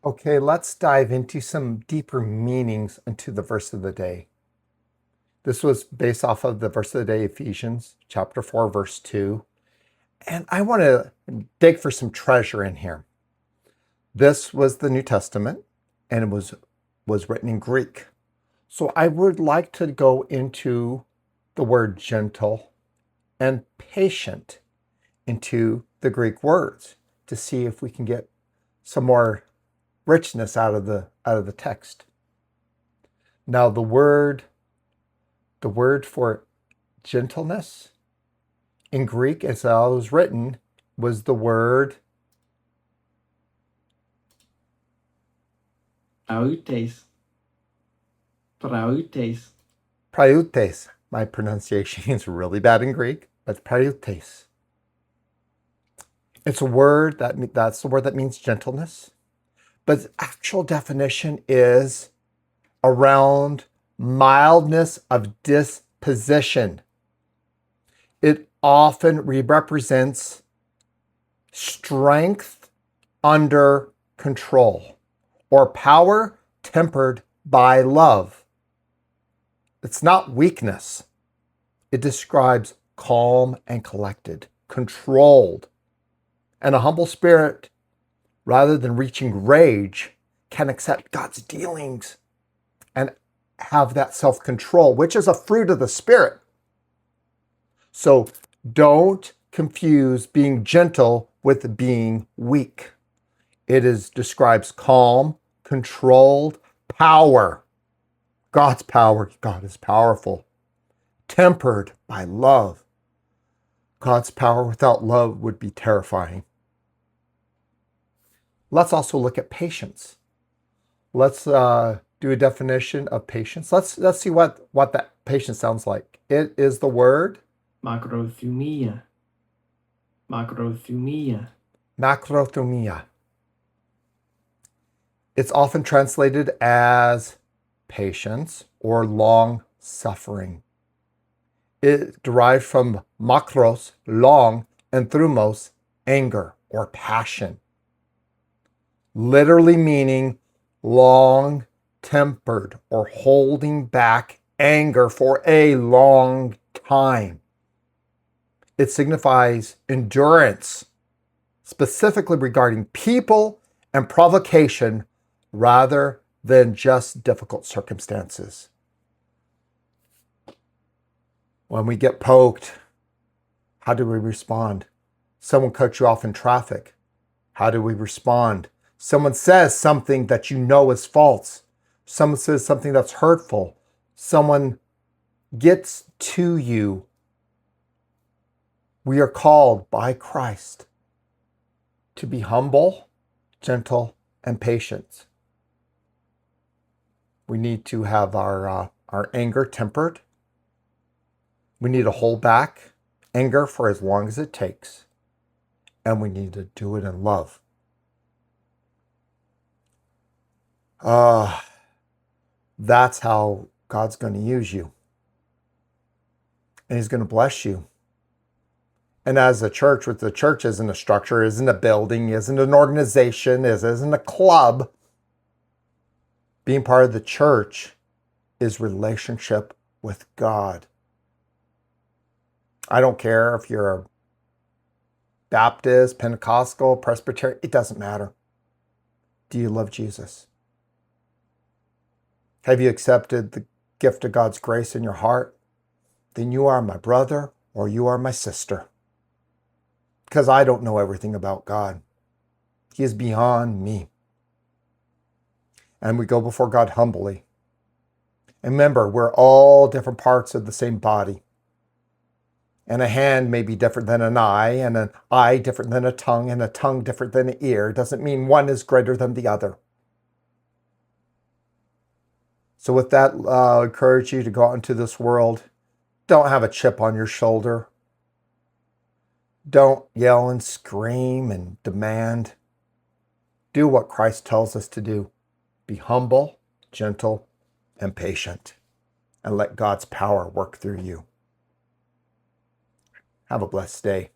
Okay, let's dive into some deeper meanings into the verse of the day. This was based off of the verse of the day, Ephesians chapter 4, verse 2. And I want to dig for some treasure in here. This was the New Testament, and it was written in Greek. So I would like to go into the word gentle and patient into the Greek words to see if we can get some more richness out of the text. Now the word for gentleness in Greek, as it was written, was the word prautes. prautes. My pronunciation is really bad in Greek, but prautes. It's a word that's the word that means gentleness, but its actual definition is around mildness of disposition. It often represents strength under control or power tempered by love. It's not weakness. It describes calm and collected, controlled. And a humble spirit, rather than reaching rage, can accept God's dealings and have that self-control, which is a fruit of the Spirit. So don't confuse being gentle with being weak. It describes calm, controlled power. God's power. God is powerful. Tempered by love. God's power without love would be terrifying. Let's also look at patience. Let's do a definition of patience. Let's see what that patience sounds like. It is the word Macrothumia. macrothumia. It's often translated as patience or long suffering. It derived from makros, long, and thumos, anger or passion. Literally meaning long tempered or holding back anger for a long time. It signifies endurance, specifically regarding people and provocation rather than just difficult circumstances. When we get poked, how do we respond? Someone cuts you off in traffic. How do we respond? Someone says something that you know is false. Someone says something that's hurtful. Someone gets to you. We are called by Christ to be humble, gentle, and patient. We need to have our anger tempered. We need to hold back anger for as long as it takes. And we need to do it in love. That's how God's going to use you. And He's going to bless you. And as a church, the church isn't a structure, isn't a building, isn't an organization, isn't a club. Being part of the church is relationship with God. I don't care if you're a Baptist, Pentecostal, Presbyterian, it doesn't matter. Do you love Jesus? Have you accepted the gift of God's grace in your heart? Then you are my brother or you are my sister. Because I don't know everything about God. He is beyond me. And we go before God humbly. And remember, we're all different parts of the same body. And a hand may be different than an eye different than a tongue, and a tongue different than an ear. It doesn't mean one is greater than the other. So with that, I encourage you to go out into this world. Don't have a chip on your shoulder. Don't yell and scream and demand. Do what Christ tells us to do. Be humble, gentle, and patient. And let God's power work through you. Have a blessed day.